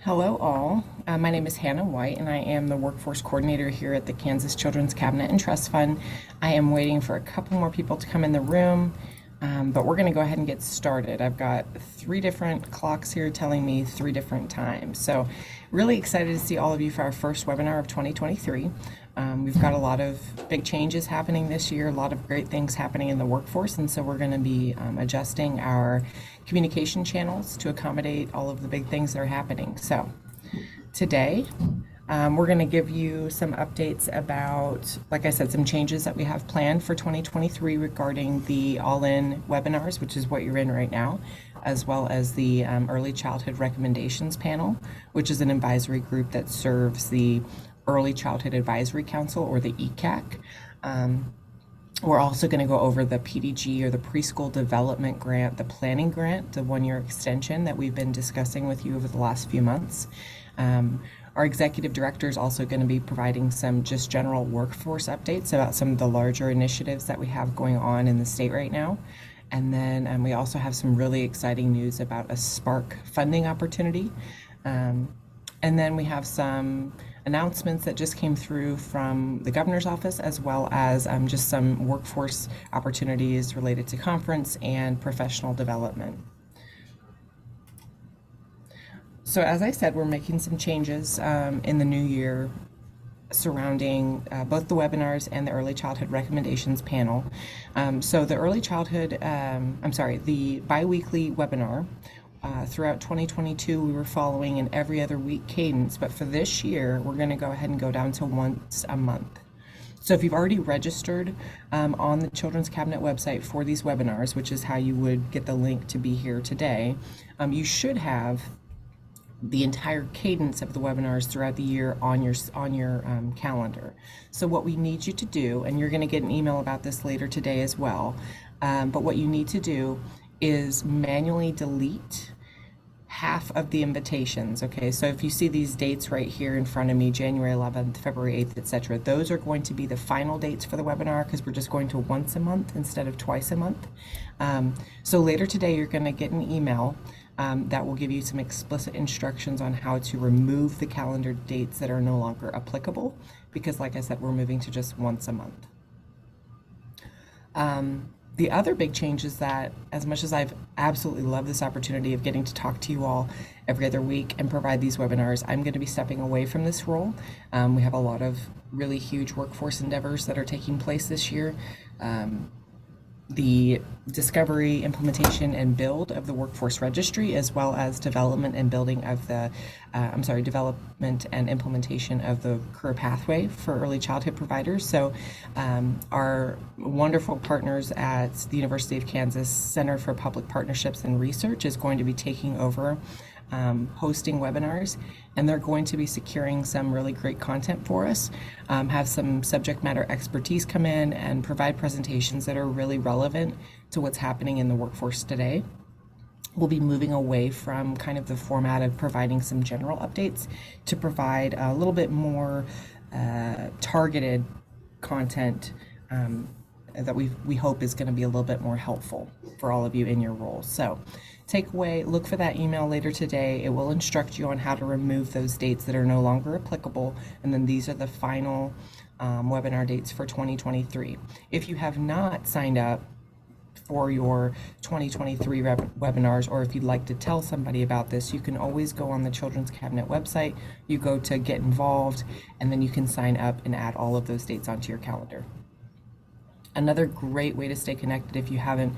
Hello all. My name is Hannah White and I am the Workforce Coordinator here at the Kansas Children's Cabinet and Trust Fund. I am waiting for a couple more people to come in the room, but we're going to go ahead and get started. I've got three different clocks here telling me three different times. So really excited to see all of you for our first webinar of 2023. We've got a lot of big changes happening this year, a lot of great things happening in the workforce, and so we're going to be adjusting our communication channels to accommodate all of the big things that are happening. So today, we're going to give you some updates about, like I said, some changes that we have planned for 2023 regarding the all-in webinars, which is what you're in right now, as well as the Early Childhood Recommendations Panel, which is an advisory group that serves the Early Childhood Advisory Council, or the ECAC. We're also going to go over the PDG, or the Preschool Development Grant, the Planning Grant, the one-year extension that we've been discussing with you over the last few months. Our executive director is also going to be providing some just general workforce updates about some of the larger initiatives that we have going on in the state right now. And then we also have some really exciting news about a Spark funding opportunity. And then we have some announcements that just came through from the governor's office, as well as just some workforce opportunities related to conference and professional development. So as I said, we're making some changes in the new year surrounding both the webinars and the Early Childhood Recommendations Panel. So the the bi-weekly webinar, throughout 2022, we were following an every other week cadence, but for this year, we're going to go ahead and go down to once a month. So if you've already registered on the Children's Cabinet website for these webinars, which is how you would get the link to be here today, you should have the entire cadence of the webinars throughout the year on your calendar. So what we need you to do, and you're going to get an email about this later today as well, but what you need to do is manually delete half of the invitations. Okay, so if you see these dates right here in front of me, January 11th, February 8th, etc., those are going to be the final dates for the webinar, because we're just going to once a month instead of twice a month. So later today, you're going to get an email that will give you some explicit instructions on how to remove the calendar dates that are no longer applicable, because like I said, we're moving to just once a month. The other big change is that, as much as I've absolutely loved this opportunity of getting to talk to you all every other week and provide these webinars, I'm going to be stepping away from this role. We have a lot of really huge workforce endeavors that are taking place this year. The discovery, implementation, and build of the workforce registry, as well as development and building of the, development and implementation of the career pathway for early childhood providers. So our wonderful partners at the University of Kansas Center for Public Partnerships and Research is going to be taking over hosting webinars, and they're going to be securing some really great content for us, have some subject matter expertise come in and provide presentations that are really relevant to what's happening in the workforce today. We'll be moving away from kind of the format of providing some general updates to provide a little bit more targeted content that we hope is going to be a little bit more helpful for all of you in your roles. So takeaway, look for that email later today. It will instruct you on how to remove those dates that are no longer applicable, and then these are the final webinar dates for 2023. If you have not signed up for your 2023 webinars, or if you'd like to tell somebody about this, you can always go on the Children's Cabinet website. You go to Get Involved, and then you can sign up and add all of those dates onto your calendar. Another great way to stay connected, if you haven't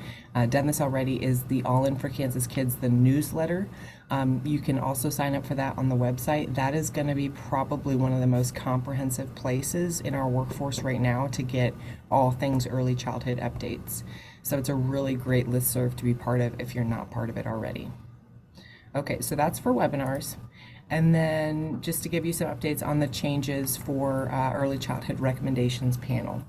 done this already, is the All In for Kansas Kids, the newsletter. You can also sign up for that on the website. That is going to be probably one of the most comprehensive places in our workforce right now to get all things early childhood updates. So it's a really great listserv to be part of if you're not part of it already. Okay, so that's for webinars. And then just to give you some updates on the changes for Early Childhood Recommendations Panel.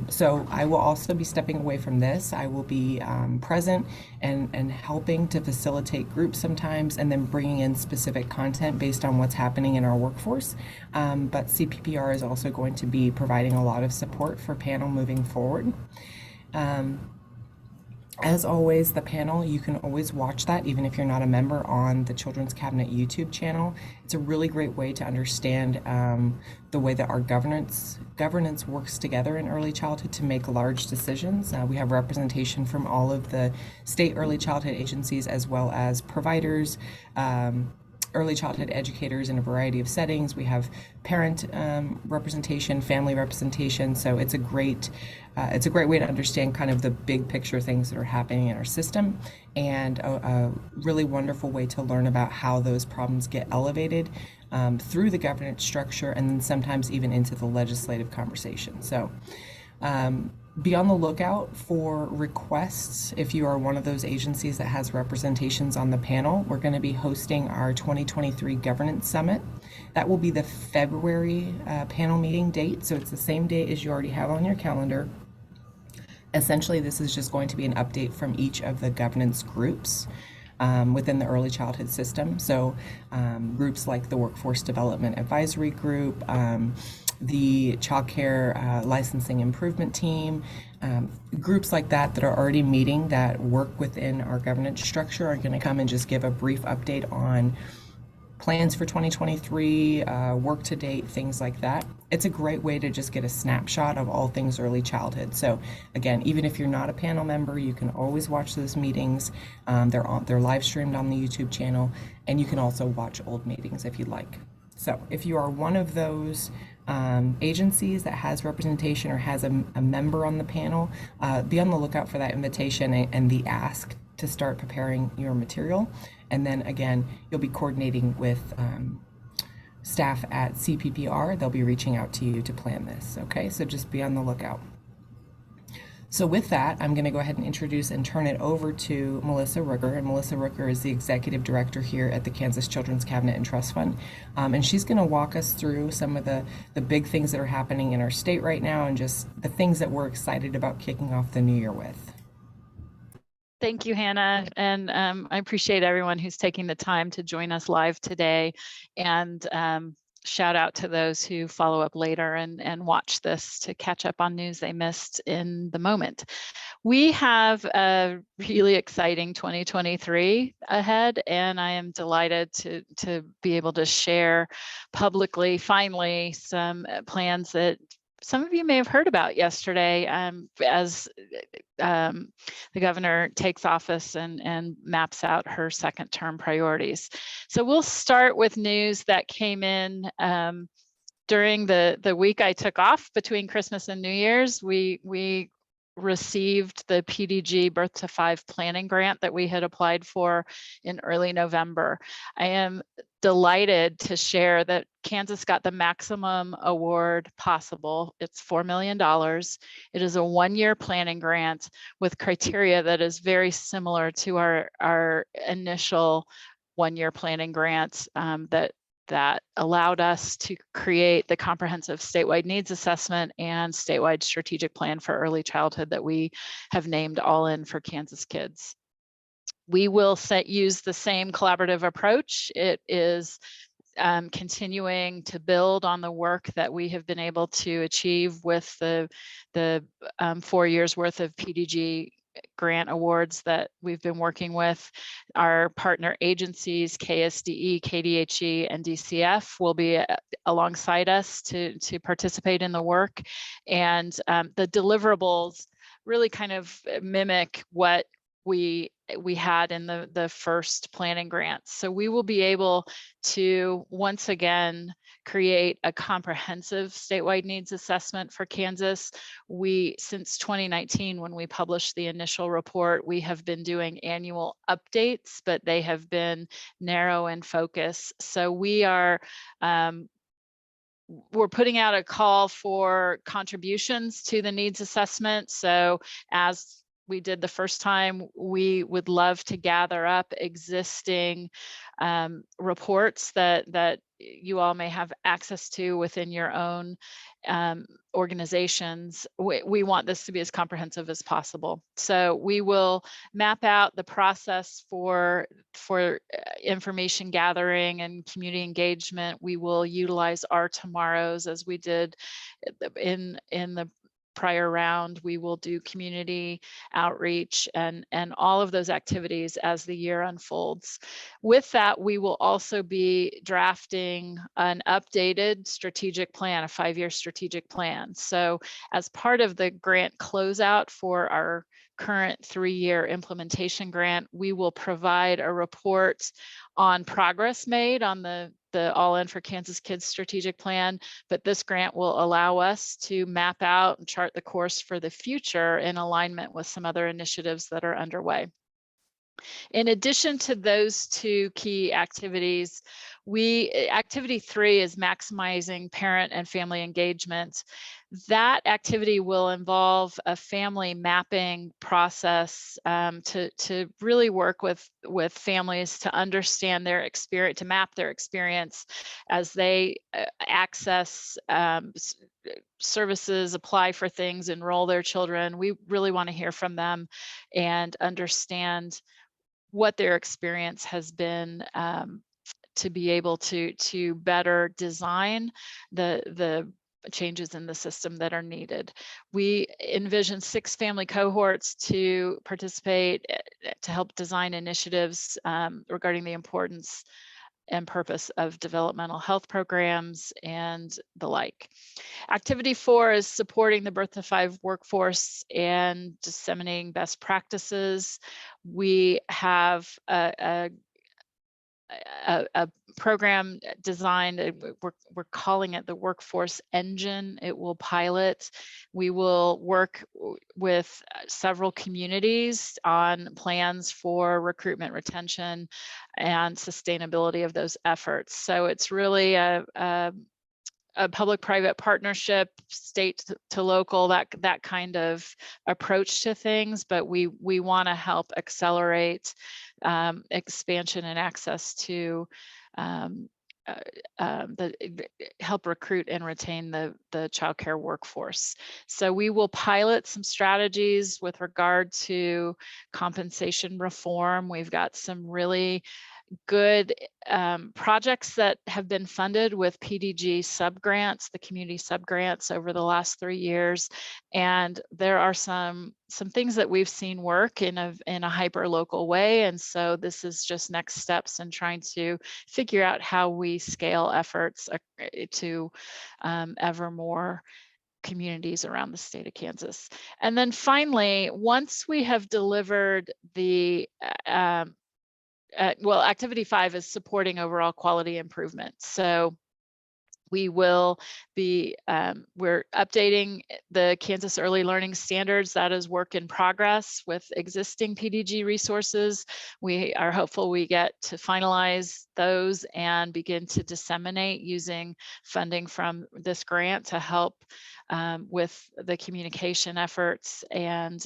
So I will also be stepping away from this. I will be present and helping to facilitate groups sometimes, and then bringing in specific content based on what's happening in our workforce. But CPPR is also going to be providing a lot of support for panel moving forward. As always, the panel, you can always watch that even if you're not a member on the Children's Cabinet YouTube channel. It's a really great way to understand the way that our governance works together in early childhood to make large decisions. We have representation from all of the state early childhood agencies as well as providers, early childhood educators in a variety of settings. We have parent representation, family representation. So it's a great way to understand kind of the big picture things that are happening in our system, and a really wonderful way to learn about how those problems get elevated through the governance structure and then sometimes even into the legislative conversation. So be on the lookout for requests if you are one of those agencies that has representations on the panel. We're going to be hosting our 2023 Governance Summit. That will be the February panel meeting date, so it's the same date as you already have on your calendar. Essentially, this is just going to be an update from each of the governance groups within the early childhood system. So groups like the Workforce Development Advisory Group, the childcare licensing improvement team, groups like that that are already meeting that work within our governance structure are going to come and just give a brief update on plans for 2023, work to date, things like that. It's a great way to just get a snapshot of all things early childhood. So again, even if you're not a panel member, you can always watch those meetings. They're live streamed on the YouTube channel, and you can also watch old meetings if you'd like. So if you are one of those agencies that has representation or has a member on the panel, be on the lookout for that invitation and the ask to start preparing your material. And then again, you'll be coordinating with staff at CPPR. They'll be reaching out to you to plan this. Okay, so just be on the lookout. So with that, I'm going to go ahead and introduce and turn it over to Melissa Rooker. And Melissa Rooker is the Executive Director here at the Kansas Children's Cabinet and Trust Fund. And she's going to walk us through some of the big things that are happening in our state right now and just the things that we're excited about kicking off the new year with. Thank you, Hannah. And I appreciate everyone who's taking the time to join us live today. And shout out to those who follow up later and watch this to catch up on news they missed in the moment. We have a really exciting 2023 ahead, and I am delighted to be able to share publicly, finally, some plans that some of you may have heard about yesterday as the governor takes office and maps out her second term priorities. So we'll start with news that came in during the week I took off between Christmas and New Year's. We received the PDG Birth to 5 Planning Grant that we had applied for in early November. I am delighted to share that Kansas got the maximum award possible. It's $4 million. It is a 1-year planning grant with criteria that is very similar to our initial 1-year planning grant that allowed us to create the comprehensive statewide needs assessment and statewide strategic plan for early childhood that we have named All In for Kansas Kids. We will use the same collaborative approach. It is continuing to build on the work that we have been able to achieve with the 4 years worth of PDG grant awards that we've been working with. Our partner agencies, KSDE, KDHE, and DCF will be alongside us to participate in the work. And the deliverables really kind of mimic what we had in the first planning grants. So we will be able to once again create a comprehensive statewide needs assessment for Kansas. Since 2019, when we published the initial report, we have been doing annual updates, but they have been narrow in focus. So we're putting out a call for contributions to the needs assessment. So as we did the first time, we would love to gather up existing reports that you all may have access to within your own organizations. We want this to be as comprehensive as possible. So we will map out the process for information gathering and community engagement. We will utilize our tomorrows as we did in the prior round. We will do community outreach and all of those activities as the year unfolds. With that, we will also be drafting an updated strategic plan, a 5-year strategic plan. So as part of the grant closeout for our current 3-year implementation grant, we will provide a report on progress made on the All In for Kansas Kids strategic plan, but this grant will allow us to map out and chart the course for the future in alignment with some other initiatives that are underway. In addition to those 2 key activities, activity 3 is maximizing parent and family engagement. That activity will involve a family mapping process to really work with families to understand their experience, to map their experience as they access services, apply for things, enroll their children. We really want to hear from them and understand what their experience has been, to be able to better design the changes in the system that are needed. We envision 6 family cohorts to participate to help design initiatives regarding the importance and purpose of developmental health programs and the like. Activity 4 is supporting the birth to 5 workforce and disseminating best practices. We have a program designed, we're calling it the Workforce Engine. It will pilot. We will work with several communities on plans for recruitment, retention, and sustainability of those efforts. So it's really a public-private partnership, state to local, that kind of approach to things, but we want to help accelerate expansion and access to help recruit and retain the childcare workforce. So we will pilot some strategies with regard to compensation reform. We've got some really good projects that have been funded with PDG subgrants, the community subgrants over the last 3 years. And there are some things that we've seen work in a hyper local way. And so this is just next steps in trying to figure out how we scale efforts to ever more communities around the state of Kansas. And then finally, once we have delivered the well, activity 5 is supporting overall quality improvement. So we will be, we're updating the Kansas Early Learning Standards. That is work in progress with existing PDG resources. We are hopeful we get to finalize those and begin to disseminate using funding from this grant to help with the communication efforts and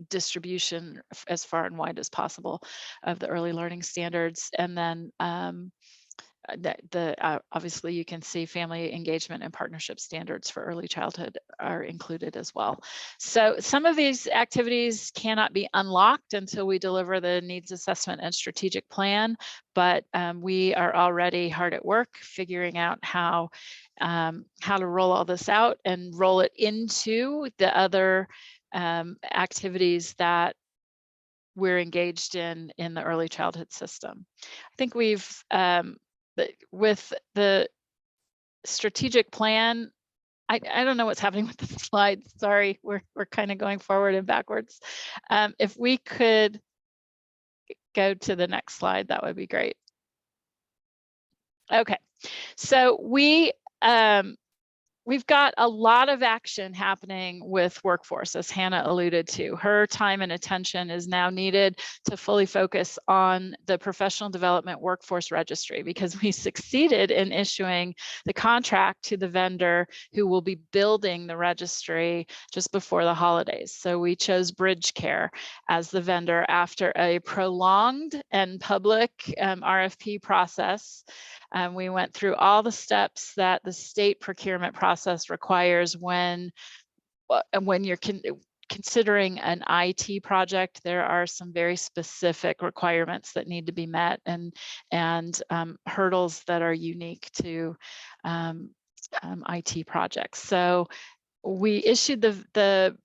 distribution as far and wide as possible of the early learning standards. And then obviously you can see family engagement and partnership standards for early childhood are included as well. So some of these activities cannot be unlocked until we deliver the needs assessment and strategic plan, but we are already hard at work figuring out how to roll all this out and roll it into the other activities that we're engaged in the early childhood system. I think we've, with the strategic plan, I don't know what's happening with the slides. Sorry, we're kind of going forward and backwards. If we could go to the next slide, that would be great. Okay, so we've got a lot of action happening with workforce, as Hannah alluded to. Her time and attention is now needed to fully focus on the professional development workforce registry, because we succeeded in issuing the contract to the vendor who will be building the registry just before the holidays. So we chose BridgeCare as the vendor after a prolonged and public RFP process. We went through all the steps that the state procurement process requires when you're considering an IT project. There are some very specific requirements that need to be met and hurdles that are unique to IT projects. So we issued the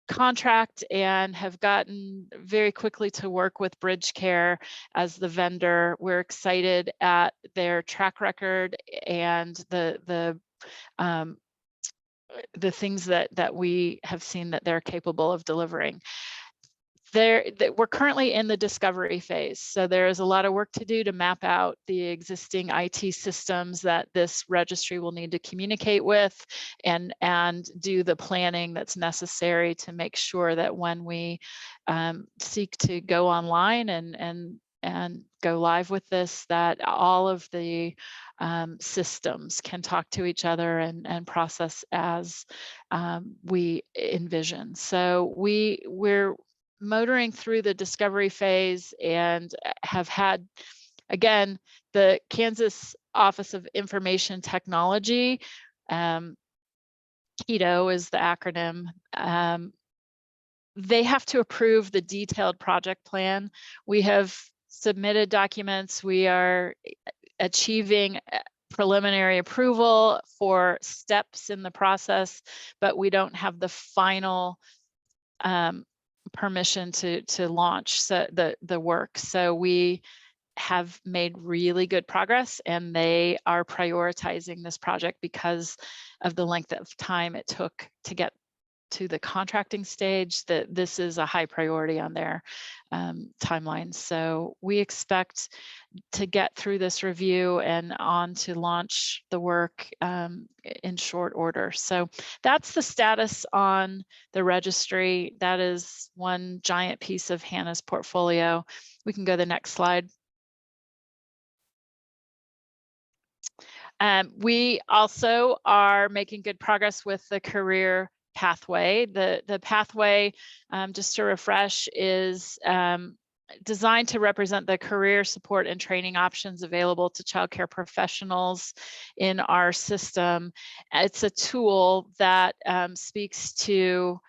contract and have gotten very quickly to work with Bridge Care as the vendor. We're excited at their track record and the things that we have seen that they're capable of delivering. We're currently in the discovery phase, so there is a lot of work to do to map out the existing IT systems that this registry will need to communicate with, and do the planning that's necessary to make sure that when we seek to go online and go live with this, that all of the systems can talk to each other and process as we envision. So we're motoring through the discovery phase and have had, again, the Kansas Office of Information Technology, KETO is the acronym. They have to approve the detailed project plan. We have submitted documents. We are achieving preliminary approval for steps in the process, but we don't have the final permission to launch the work. So we have made really good progress, and they are prioritizing this project because of the length of time it took to get to the contracting stage. That this is a high priority on their timeline. So we expect to get through this review and on to launch the work in short order. So that's the status on the registry. That is one giant piece of Hannah's portfolio. We can go to the next slide. We also are making good progress with the career pathway. The pathway, just to refresh, is designed to represent the career support and training options available to childcare professionals in our system. It's a tool that speaks to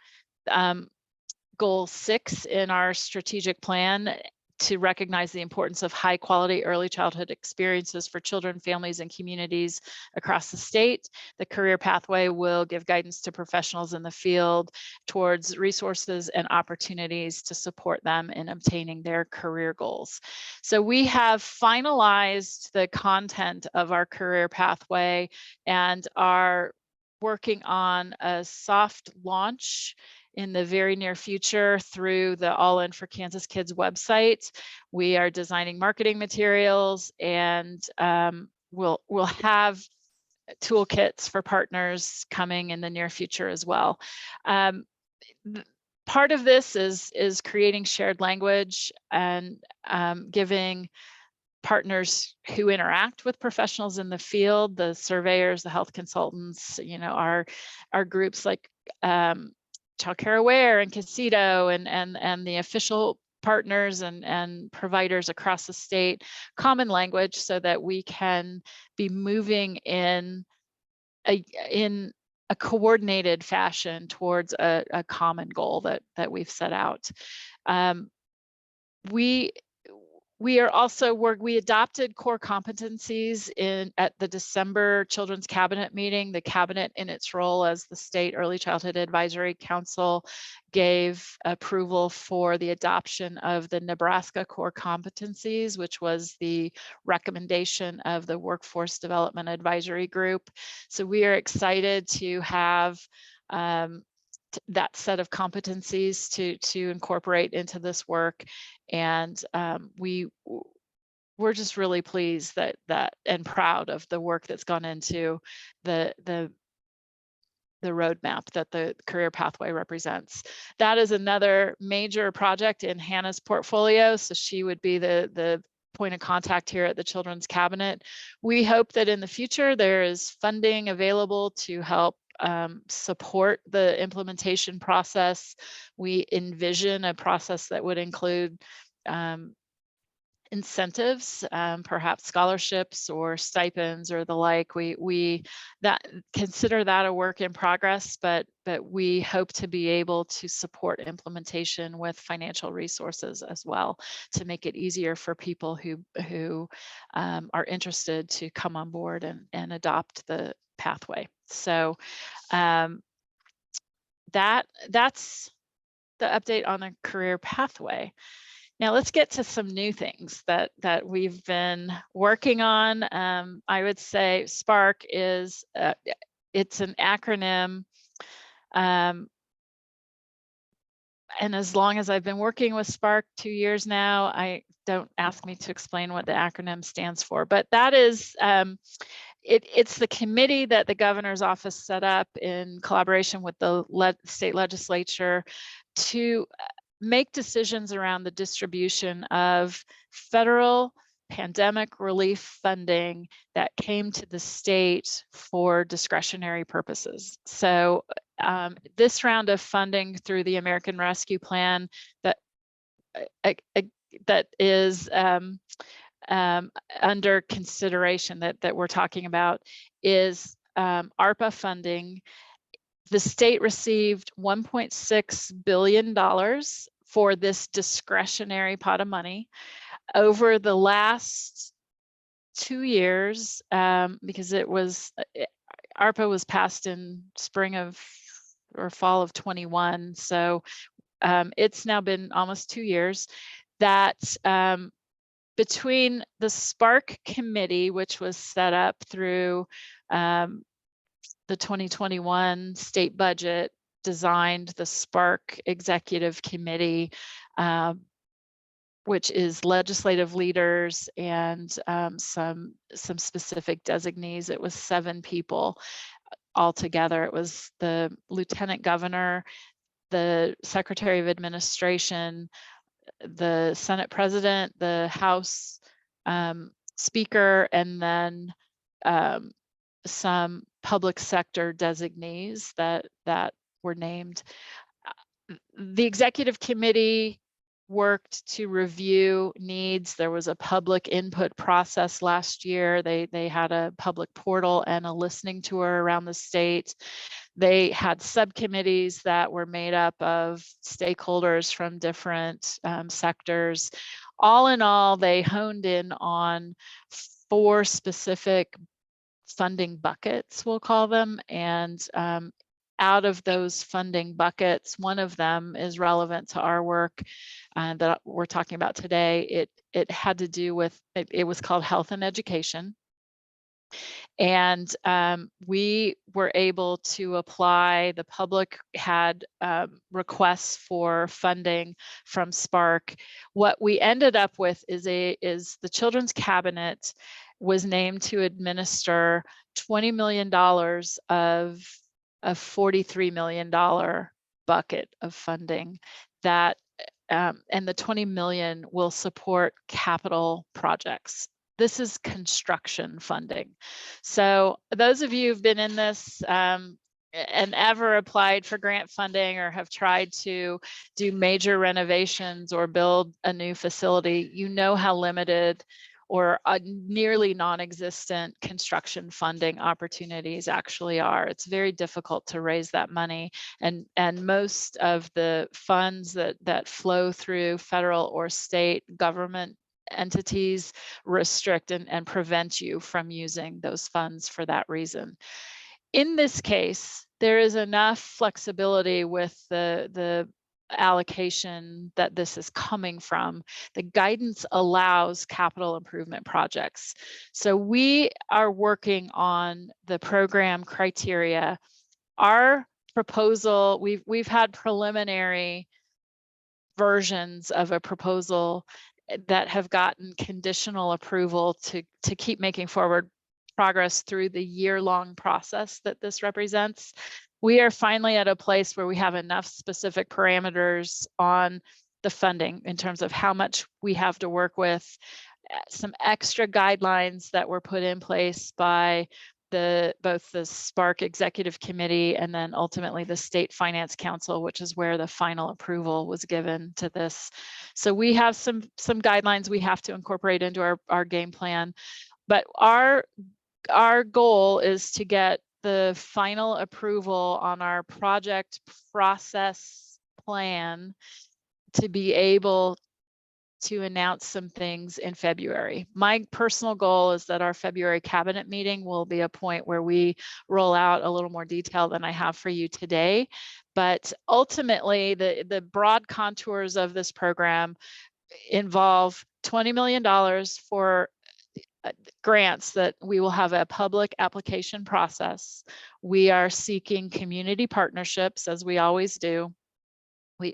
goal 6 in our strategic plan, to recognize the importance of high quality early childhood experiences for children, families, and communities across the state. The career pathway will give guidance to professionals in the field towards resources and opportunities to support them in obtaining their career goals. So we have finalized the content of our career pathway and are working on a soft launch in the very near future through the All In for Kansas Kids website. We are designing marketing materials, and we'll have toolkits for partners coming in the near future as well. Part of this is creating shared language and giving partners who interact with professionals in the field, the surveyors, the health consultants, our groups like Childcare Aware and Casito and the official partners and providers across the state, common language, so that we can be moving in a coordinated fashion towards a common goal that we've set out. We are also we adopted core competencies at the December Children's Cabinet meeting. The Cabinet, in its role as the State Early Childhood Advisory Council, gave approval for the adoption of the Nebraska core competencies, which was the recommendation of the Workforce Development Advisory Group. So we are excited to have that set of competencies to incorporate into this work, and we're just really pleased that and proud of the work that's gone into the roadmap that the career pathway represents. That is another major project in Hannah's portfolio, so she would be the point of contact here at the Children's Cabinet. We hope that in the future there is funding available to help support the implementation process. We envision a process that would include incentives, perhaps scholarships or stipends or the like. We consider that a work in progress, but we hope to be able to support implementation with financial resources as well, to make it easier for people who are interested to come on board and adopt the pathway. So that's the update on the career pathway. Now let's get to some new things that we've been working on. I would say SPARK is it's an acronym, and as long as I've been working with SPARK 2 years now, I don't ask me to explain what the acronym stands for, but that is it's the committee that the governor's office set up in collaboration with the state legislature to make decisions around the distribution of federal pandemic relief funding that came to the state for discretionary purposes. So this round of funding through the American Rescue Plan that is under consideration that we're talking about is ARPA funding. The state received $1.6 billion for this discretionary pot of money over the last 2 years, because ARPA was passed in spring of or fall of 21. So it's now been almost 2 years that between the SPARK committee, which was set up through the 2021 state budget, designed the SPARK executive committee, which is legislative leaders and some specific designees. It was 7 people altogether. It was the lieutenant governor, the secretary of administration, the Senate president, the House speaker, and then some public sector designees that were named. The executive committee worked to review needs. There was a public input process last year. They had a public portal and a listening tour around the state. They had subcommittees that were made up of stakeholders from different sectors. All in all, they honed in on 4 specific funding buckets, we'll call them. And out of those funding buckets, one of them is relevant to our work that we're talking about today. It had to do with, it was called health and education. And we were able to apply. The public had requests for funding from SPARK. What we ended up with is the Children's Cabinet was named to administer $20 million of a $43 million bucket of funding that, and the 20 million will support capital projects. This is construction funding. So those of you who've been in this and ever applied for grant funding or have tried to do major renovations or build a new facility, you know how limited or nearly non-existent construction funding opportunities actually are. It's very difficult to raise that money. And most of the funds that flow through federal or state government entities restrict and prevent you from using those funds for that reason. In this case, there is enough flexibility with the allocation that this is coming from. The guidance allows capital improvement projects. So we are working on the program criteria. Our proposal, we've had preliminary versions of a proposal that have gotten conditional approval to keep making forward progress through the year-long process that this represents. We are finally at a place where we have enough specific parameters on the funding in terms of how much we have to work with, some extra guidelines that were put in place by both the SPARK Executive Committee and then ultimately the State Finance Council, which is where the final approval was given to this. So we have some guidelines we have to incorporate into our game plan, but our goal is to get the final approval on our project process plan to be able to announce some things in February. My personal goal is that our February cabinet meeting will be a point where we roll out a little more detail than I have for you today. But ultimately, the broad contours of this program involve $20 million for grants that we will have a public application process. We are seeking community partnerships, as we always do.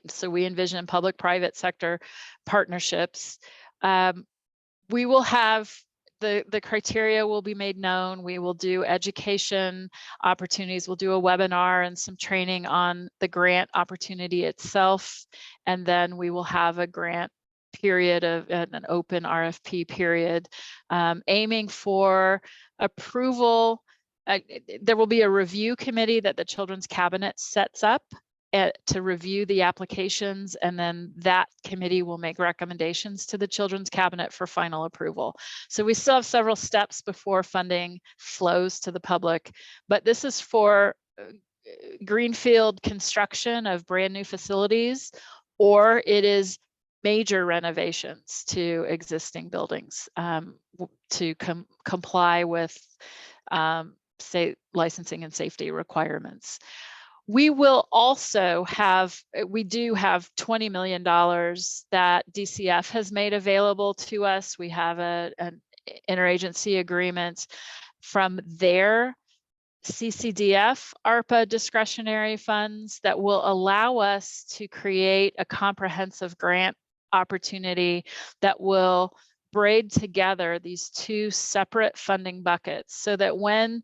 So we envision public-private sector partnerships. We will have the criteria will be made known. We will do education opportunities. We'll do a webinar and some training on the grant opportunity itself. And then we will have a grant period of an open RFP period, aiming for approval. There will be a review committee that the Children's Cabinet sets up to review the applications, and then that committee will make recommendations to the Children's Cabinet for final approval. So we still have several steps before funding flows to the public, but this is for greenfield construction of brand new facilities, or it is major renovations to existing buildings to comply with state licensing and safety requirements. We will also have, we do have $20 million that DCF has made available to us. We have an interagency agreement from their CCDF ARPA discretionary funds that will allow us to create a comprehensive grant opportunity that will braid together these two separate funding buckets, so that when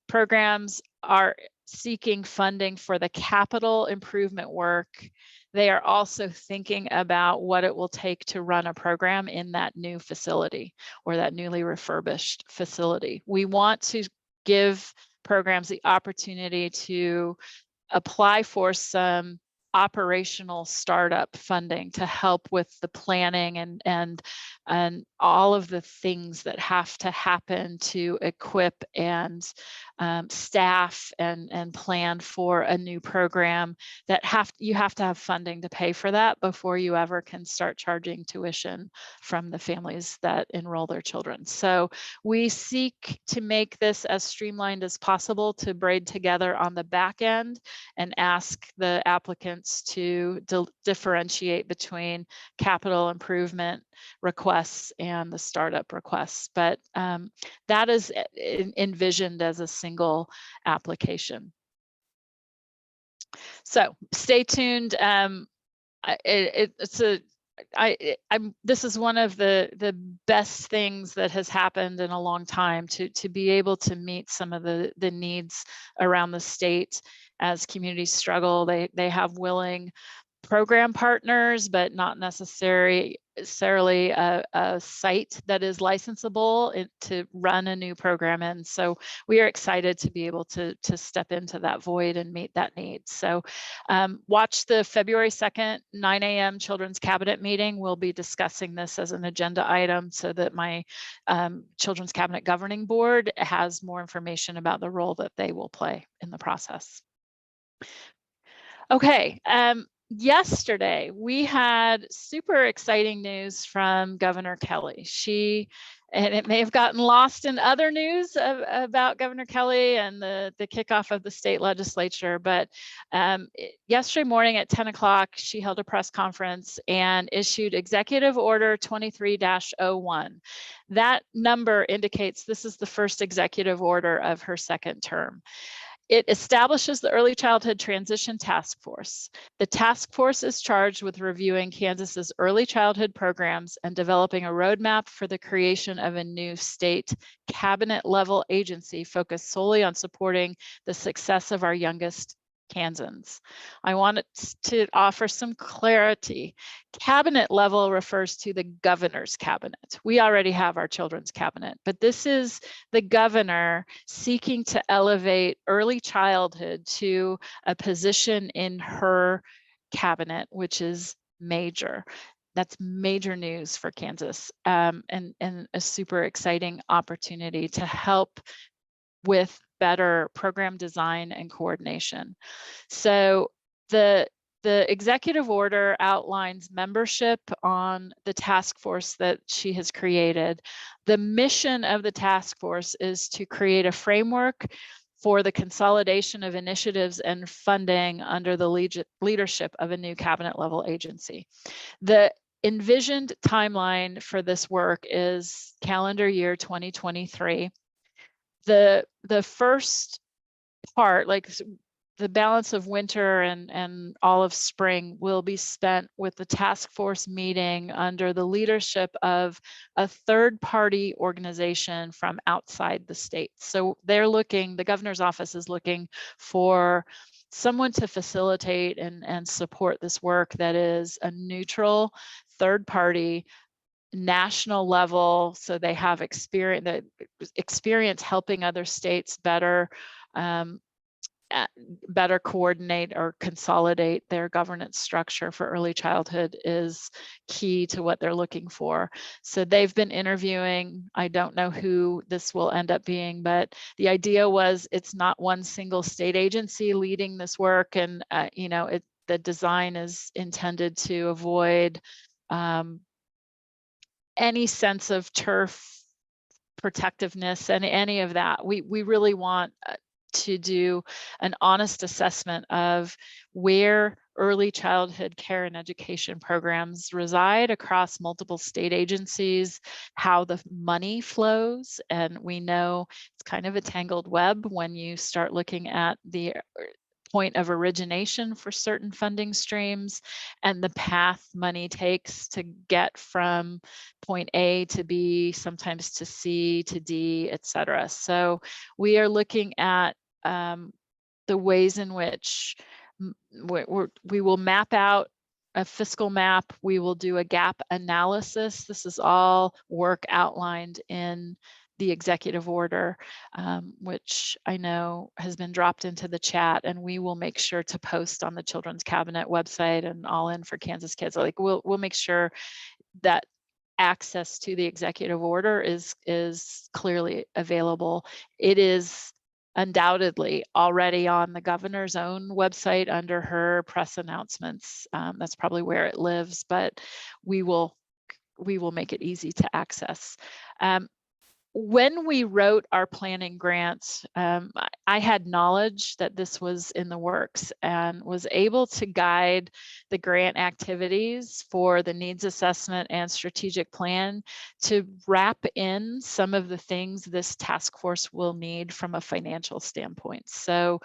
programs are seeking funding for the capital improvement work, they are also thinking about what it will take to run a program in that new facility or that newly refurbished facility. We want to give programs the opportunity to apply for some operational startup funding to help with the planning and all of the things that have to happen to equip and staff and plan for a new program. That you have to have funding to pay for that before you ever can start charging tuition from the families that enroll their children. So we seek to make this as streamlined as possible to braid together on the back end and ask the applicants to differentiate between capital improvement requests and the startup requests. But that is envisioned as a single application. So stay tuned. This is one of the best things that has happened in a long time, to be able to meet some of the needs around the state as communities struggle. They have willing program partners, but not necessarily a site that is licensable to run a new program in. So we are excited to be able to step into that void and meet that need. So watch the February 2nd, 9 a.m. Children's Cabinet meeting. We'll be discussing this as an agenda item so that my Children's Cabinet Governing Board has more information about the role that they will play in the process. Okay. Yesterday, we had super exciting news from Governor Kelly. And it may have gotten lost in other news about Governor Kelly and the kickoff of the state legislature, but yesterday morning at 10 o'clock, she held a press conference and issued Executive Order 23-01. That number indicates this is the first executive order of her second term. It establishes the Early Childhood Transition Task Force. The task force is charged with reviewing Kansas's early childhood programs and developing a roadmap for the creation of a new state cabinet level agency focused solely on supporting the success of our youngest Kansans. I wanted to offer some clarity. Cabinet level refers to the governor's cabinet. We already have our children's cabinet, but this is the governor seeking to elevate early childhood to a position in her cabinet, which is major. That's major news for Kansas, and a super exciting opportunity to help with better program design and coordination. So the the executive order outlines membership on the task force that she has created. The mission of the task force is to create a framework for the consolidation of initiatives and funding under the leadership of a new cabinet level agency. The envisioned timeline for this work is calendar year 2023. The first part, like the balance of winter and all of spring, will be spent with the task force meeting under the leadership of a third-party organization from outside the state. So they're looking, the governor's office is looking for someone to facilitate and support this work that is a neutral third party, national level, so they have experience helping other states better better coordinate or consolidate their governance structure for early childhood is key to what they're looking for. So they've been interviewing. I don't know who this will end up being, but the idea was it's not one single state agency leading this work, and you know, the design is intended to avoid any sense of turf protectiveness and any of that. We really want to do an honest assessment of where early childhood care and education programs reside across multiple state agencies, how the money flows. And we know it's kind of a tangled web when you start looking at the point of origination for certain funding streams and the path money takes to get from point A to B, sometimes to C to D, et cetera. So we are looking at the ways in which we will map out a fiscal map. We will do a gap analysis. This is all work outlined in the executive order, which I know has been dropped into the chat, and we will make sure to post on the Children's Cabinet website and All In for Kansas Kids. Like we'll make sure that access to the executive order is clearly available. It is undoubtedly already on the governor's own website under her press announcements. That's probably where it lives, but we will make it easy to access. When we wrote our planning grant, I had knowledge that this was in the works and was able to guide the grant activities for the needs assessment and strategic plan to wrap in some of the things this task force will need from a financial standpoint. So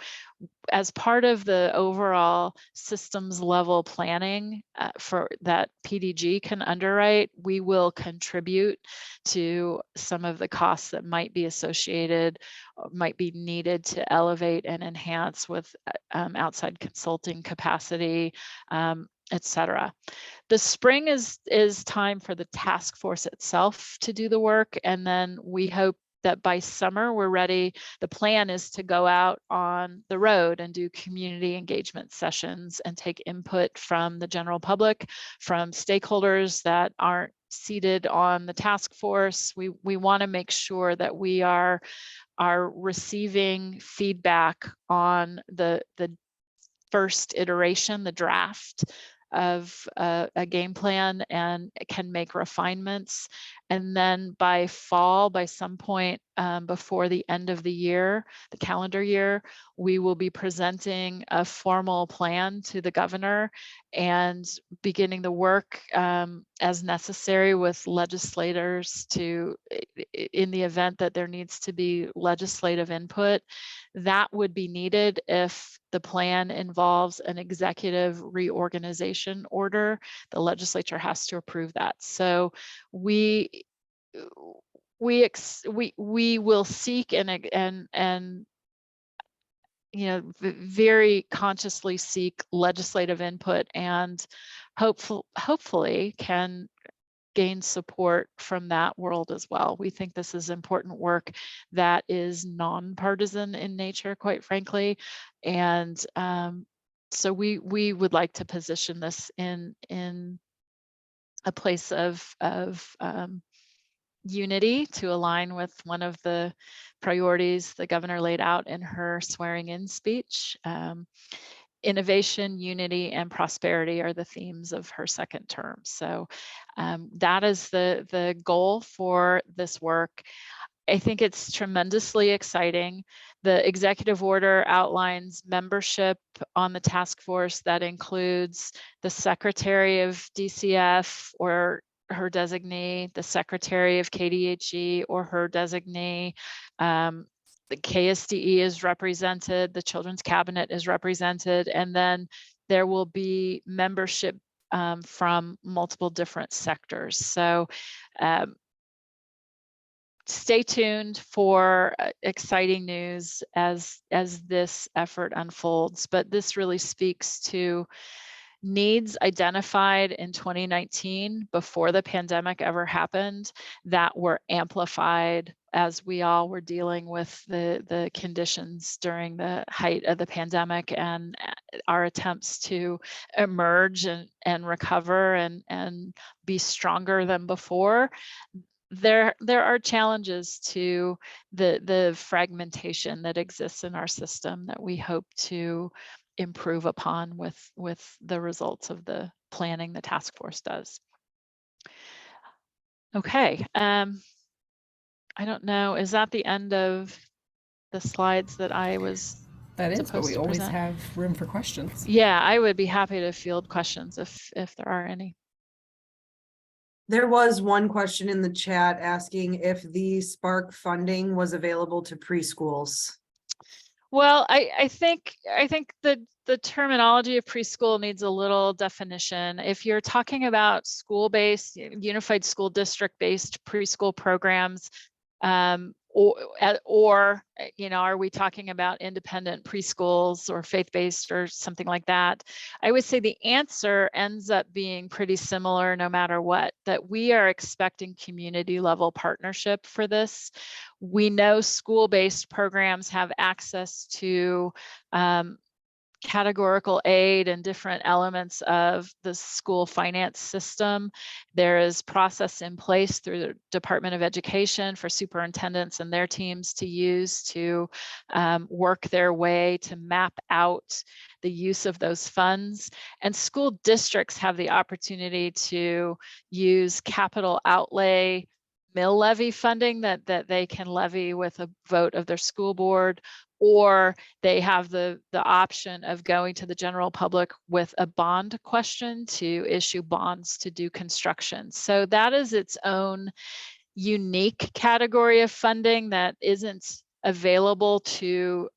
as part of the overall systems level planning for that PDG can underwrite, we will contribute to some of the costs that might be associated, might be needed to elevate and enhance with outside consulting capacity, et cetera. The spring is time for the task force itself to do the work, and then we hope that by summer we're ready. The plan is to go out on the road and do community engagement sessions and take input from the general public, from stakeholders that aren't seated on the task force. We want to make sure that we are receiving feedback on the first iteration, the draft of a game plan, and can make refinements. And then by fall, by some point before the end of the year, the calendar year, we will be presenting a formal plan to the governor and beginning the work as necessary with legislators to, in the event that there needs to be legislative input, that would be needed if the plan involves an executive reorganization order. The legislature has to approve that. So we will seek and you know, very consciously seek legislative input, and hopefully can gain support from that world as well. We think this is important work that is nonpartisan in nature, quite frankly, and so we would like to position this in a place of unity to align with one of the priorities the governor laid out in her swearing in speech. innovation, unity, and prosperity are the themes of her second term. So that is the goal for this work. I think it's tremendously exciting. The executive order outlines membership on the task force that includes the secretary of DCF or her designee, the secretary of KDHE or her designee. The KSDE is represented, the Children's Cabinet is represented, and then there will be membership from multiple different sectors. So stay tuned for exciting news as this effort unfolds, but this really speaks to needs identified in 2019 before the pandemic ever happened that were amplified as we all were dealing with the conditions during the height of the pandemic and our attempts to emerge and recover and be stronger than before. There are challenges to the fragmentation that exists in our system that we hope to improve upon with the results of the planning the task force does. Okay, I don't know, is that the end of the slides that I was That is, but we always present? have room for questions. Yeah, I would be happy to field questions if there are any. There was one question in the chat asking if the Spark funding was available to preschools. Well, I think the terminology of preschool needs a little definition. If you're talking about school-based, unified school district-based preschool programs, or you know, are we talking about independent preschools or faith-based or something like that? I would say the answer ends up being pretty similar no matter what, that we are expecting community level partnership for this. We know school-based programs have access to categorical aid and different elements of the school finance system. There is process in place through the Department of Education for superintendents and their teams to use to work their way to map out the use of those funds. And school districts have the opportunity to use capital outlay mill levy funding that they can levy with a vote of their school board, or they have the option of going to the general public with a bond question to issue bonds to do construction. So that is its own unique category of funding that isn't available to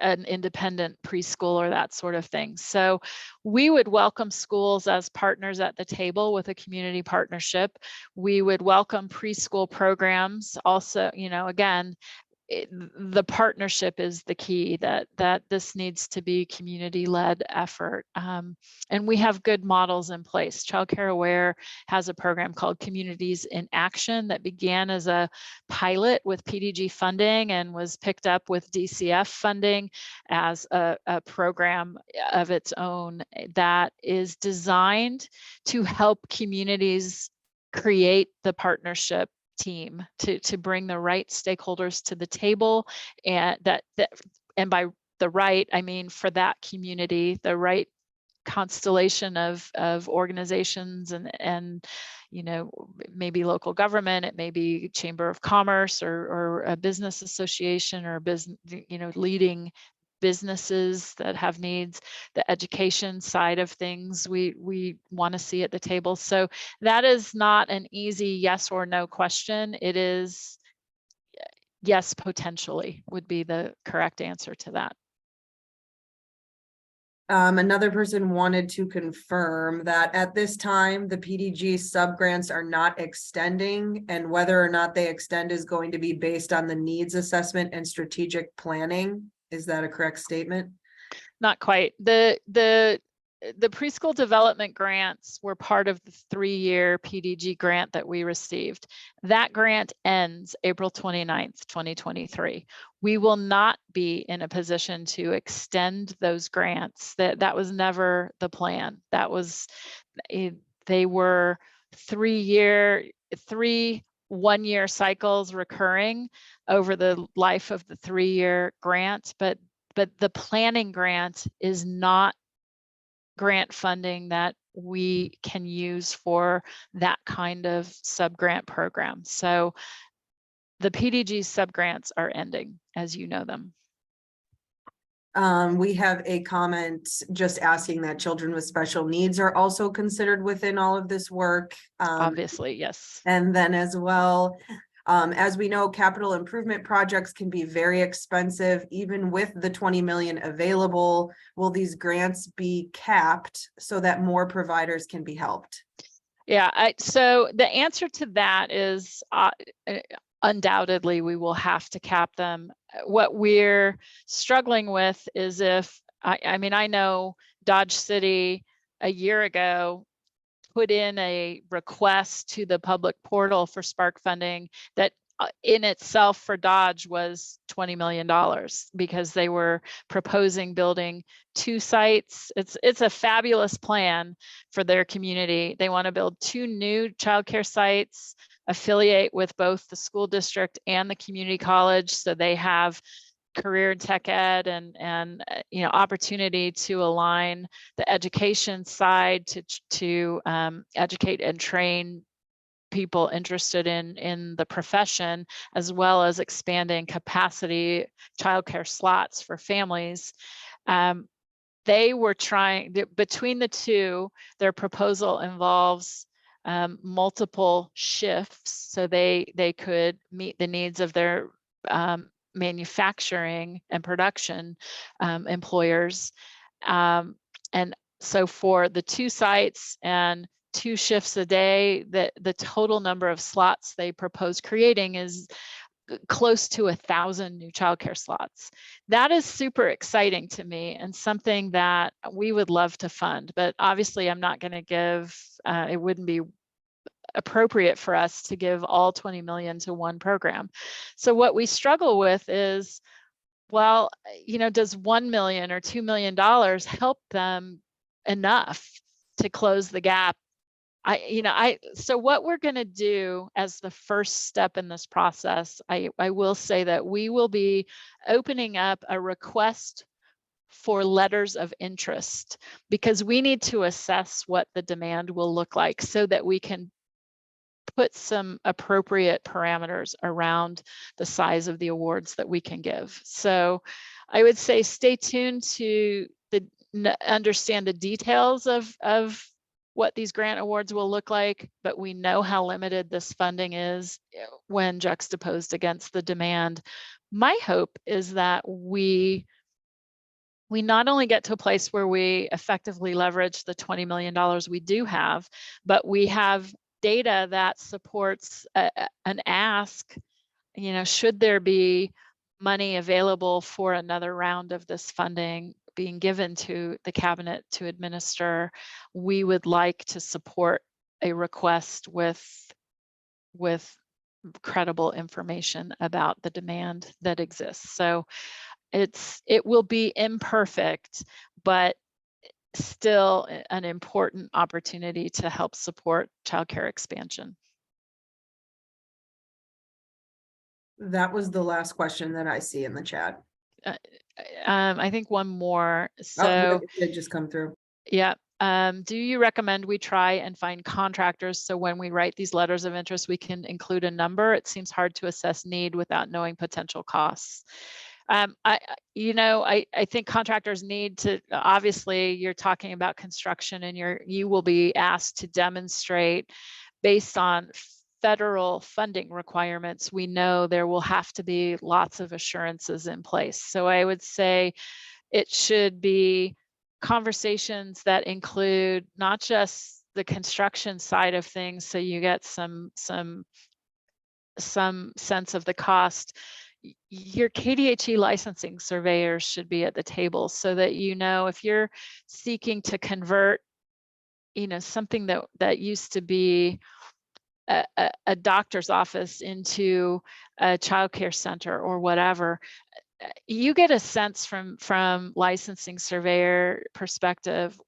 an independent preschool or that sort of thing. So we would welcome schools as partners at the table with a community partnership. We would welcome preschool programs also, you know, again, the partnership is the key, that this needs to be community-led effort. And we have good models in place. Childcare Aware has a program called Communities in Action that began as a pilot with PDG funding and was picked up with DCF funding as a program of its own that is designed to help communities create the partnership team to bring the right stakeholders to the table, and and by the right, I mean for that community, the right constellation of organizations and you know, maybe local government, it may be chamber of commerce or a business association or business, you know, leading businesses that have needs, the education side of things we want to see at the table. So that is not an easy yes or no question. It is yes, potentially would be the correct answer to that. Another person wanted to confirm that at this time, the PDG subgrants are not extending, and whether or not they extend is going to be based on the needs assessment and strategic planning. Is that a correct statement? Not quite. The preschool development grants were part of the 3-year PDG grant that we received. That grant ends April 29th, 2023. We will not be in a position to extend those grants. That was never the plan. That was, they were 3 one-year cycles recurring over the life of the 3-year grant, but but the planning grant is not grant funding that we can use for that kind of subgrant program. So the PDG subgrants are ending as you know them. We have a comment just asking that children with special needs are also considered within all of this work. Obviously, yes. And then as well, as we know, capital improvement projects can be very expensive, even with the 20 million available. Will these grants be capped so that more providers can be helped? Yeah, so the answer to that is undoubtedly we will have to cap them. What we're struggling with is if, I mean, I know Dodge City a year ago put in a request to the public portal for Spark funding that in itself for Dodge was $20 million because they were proposing building 2 sites. It's a fabulous plan for their community. They want to build 2 new childcare sites, affiliate with both the school district and the community college, so they have career and tech ed and you know, opportunity to align the education side to educate and train people interested in the profession, as well as expanding capacity childcare slots for families. They were trying, between the two, their proposal involves multiple shifts, so they could meet the needs of their manufacturing and production employers. And so for the 2 sites and 2 shifts a day, the total number of slots they propose creating is close to 1,000 new childcare slots. That is super exciting to me and something that we would love to fund, but obviously I'm not going to give, it wouldn't be appropriate for us to give all 20 million to one program. So what we struggle with is, well, you know, does $1 million or $2 million help them enough to close the gap? So what we're going to do as the first step in this process, I will say that we will be opening up a request for letters of interest, because we need to assess what the demand will look like so that we can put some appropriate parameters around the size of the awards that we can give. So I would say stay tuned to understand the details of what these grant awards will look like, but we know how limited this funding is when juxtaposed against the demand. My hope is that we not only get to a place where we effectively leverage the $20 million we do have, but we have data that supports an ask, you know, should there be money available for another round of this funding being given to the cabinet to administer, we would like to support a request with credible information about the demand that exists. So it will be imperfect, but still an important opportunity to help support childcare expansion. That was the last question that I see in the chat. I think one more. So oh, it did just come through. Yeah. Do you recommend we try and find contractors so when we write these letters of interest, we can include a number? It seems hard to assess need without knowing potential costs. I think contractors need to, obviously you're talking about construction and you will be asked to demonstrate based on federal funding requirements. We know there will have to be lots of assurances in place. So I would say it should be conversations that include not just the construction side of things, so you get some sense of the cost. Your KDHE licensing surveyors should be at the table so that, you know, if you're seeking to convert, you know, something that used to be a doctor's office into a childcare center or whatever, you get a sense from licensing surveyor perspective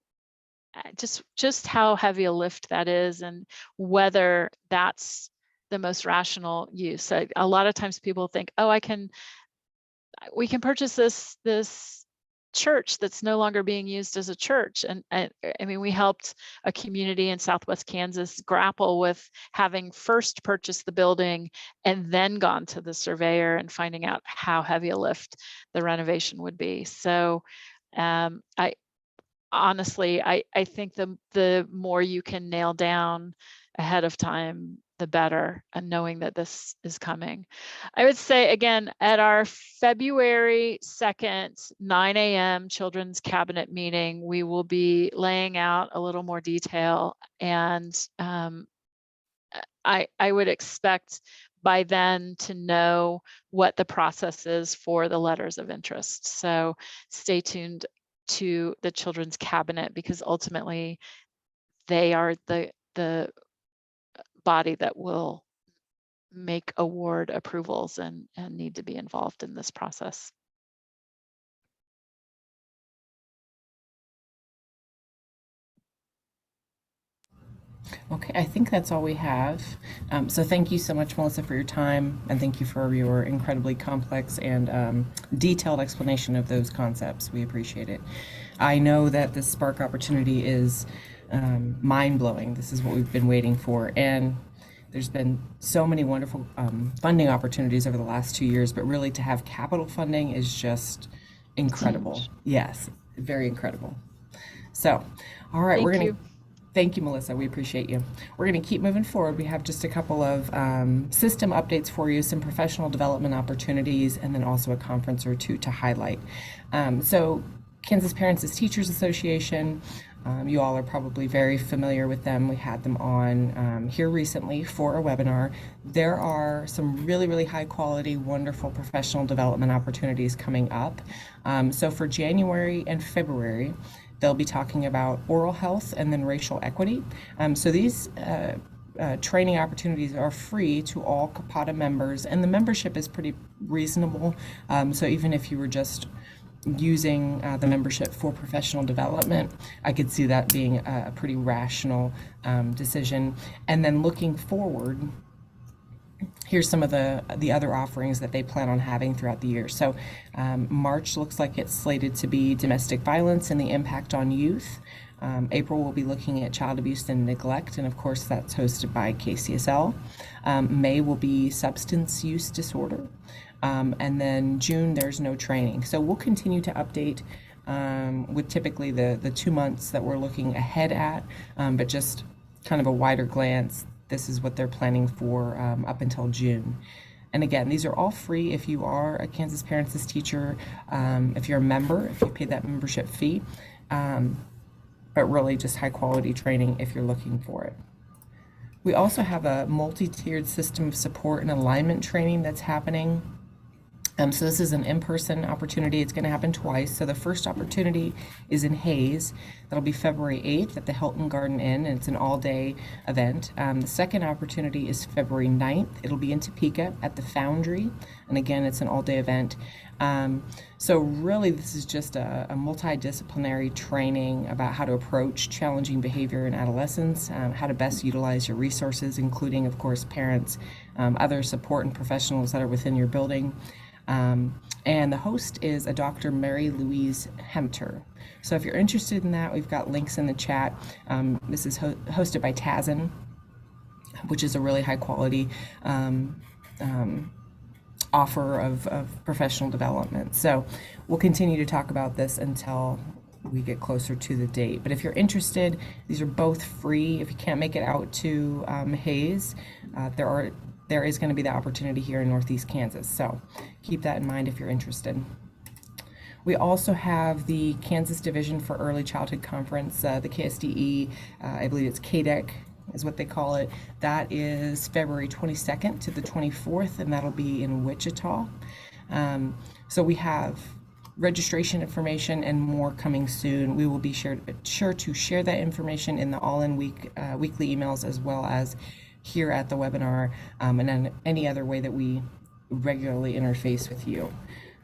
just how heavy a lift that is and whether that's the most rational use. A lot of times people think, oh, we can purchase this church that's no longer being used as a church. And I mean, we helped a community in Southwest Kansas grapple with having first purchased the building and then gone to the surveyor and finding out how heavy a lift the renovation would be. So I honestly, I think the more you can nail down ahead of time, the better, and knowing that this is coming. I would say, again, at our February 2nd, 9 a.m. Children's Cabinet meeting, we will be laying out a little more detail. And I would expect by then to know what the process is for the letters of interest. So stay tuned to the Children's Cabinet, because ultimately they are the body that will make award approvals and need to be involved in this process. Okay, I think that's all we have. So thank you so much, Melissa, for your time, and thank you for your incredibly complex and detailed explanation of those concepts. We appreciate it. I know that this Spark opportunity is mind-blowing. This is what we've been waiting for, and there's been so many wonderful funding opportunities over the last 2 years, but really to have capital funding is just incredible. Yes, very incredible. So, all right, we're going to thank you, Melissa. We appreciate you. We're going to keep moving forward. We have just a couple of system updates for you, some professional development opportunities, and then also a conference or two to highlight. So Kansas Parents as Teachers Association, you all are probably very familiar with them. We had them on here recently for a webinar. There are some really, really high quality, wonderful professional development opportunities coming up. So for January and February, they'll be talking about oral health and then racial equity. So these training opportunities are free to all CAPATA members, and the membership is pretty reasonable. So even if you were just using the membership for professional development, I could see that being a pretty rational decision. And then looking forward, here's some of the other offerings that they plan on having throughout the year. So March looks like it's slated to be domestic violence and the impact on youth. April will be looking at child abuse and neglect, and of course that's hosted by KCSL. May will be substance use disorder. And then June, there's no training. So we'll continue to update with typically the 2 months that we're looking ahead at, but just kind of a wider glance. This is what they're planning for up until June. And again, these are all free if you are a Kansas Parents as Teacher, if you're a member, if you pay that membership fee, but really just high quality training if you're looking for it. We also have a multi-tiered system of support and alignment training that's happening. So this is an in-person opportunity. It's going to happen twice. So the first opportunity is in Hayes. That'll be February 8th at the Hilton Garden Inn, and it's an all-day event. The second opportunity is February 9th. It'll be in Topeka at the Foundry, and again, it's an all-day event. So really, this is just a multidisciplinary training about how to approach challenging behavior in adolescents, how to best utilize your resources, including, of course, parents, other support and professionals that are within your building. And the host is a Dr. Mary Louise Hemter. So if you're interested in that, we've got links in the chat. This is hosted by Tazen, which is a really high quality offer of professional development. So we'll continue to talk about this until we get closer to the date. But if you're interested, these are both free. If you can't make it out to Hayes, there is going to be the opportunity here in Northeast Kansas. So keep that in mind if you're interested. We also have the Kansas Division for Early Childhood Conference, the KSDE, I believe it's KDEC is what they call it. That is February 22nd to the 24th, and that'll be in Wichita. So we have registration information and more coming soon. We will be sure to share that information in the all-in weekly emails, as well as here at the webinar, and then any other way that we regularly interface with you.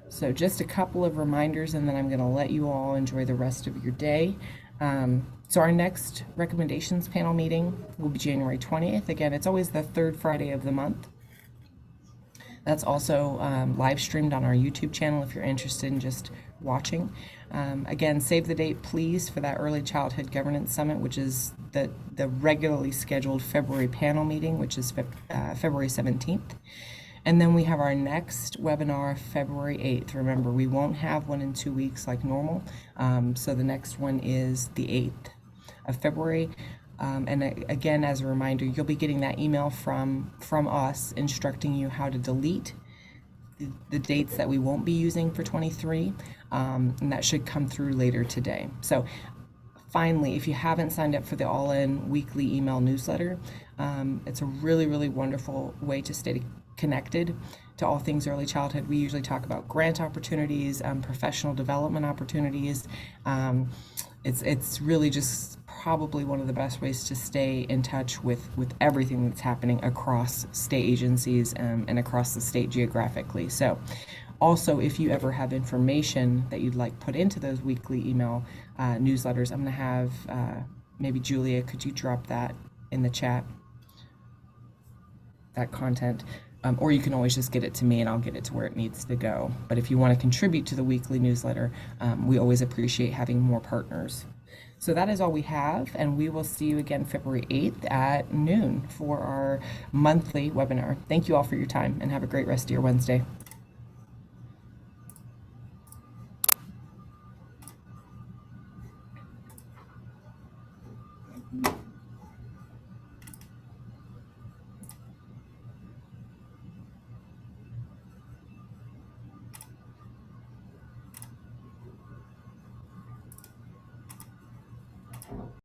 So just a couple of reminders, and then I'm going to let you all enjoy the rest of your day. So our next recommendations panel meeting will be January 20th. Again, it's always the third Friday of the month. That's also live streamed on our YouTube channel if you're interested in just watching. Again, save the date, please, for that Early Childhood Governance Summit, which is the regularly scheduled February panel meeting, which is February 17th. And then we have our next webinar February 8th. Remember, we won't have one in 2 weeks like normal. So the next one is the 8th of February. And again, as a reminder, you'll be getting that email from us instructing you how to delete the dates that we won't be using for 23, and that should come through later today. So finally, if you haven't signed up for the All-In weekly email newsletter, it's a really, really wonderful way to stay connected to all things early childhood. We usually talk about grant opportunities, professional development opportunities. It's really just probably one of the best ways to stay in touch with everything that's happening across state agencies and across the state geographically. So also, if you ever have information that you'd like put into those weekly email newsletters, I'm going to have maybe Julia, could you drop that in the chat, that content? Or you can always just get it to me and I'll get it to where it needs to go. But if you want to contribute to the weekly newsletter, we always appreciate having more partners. So that is all we have, and we will see you again February 8th at noon for our monthly webinar. Thank you all for your time, and have a great rest of your Wednesday.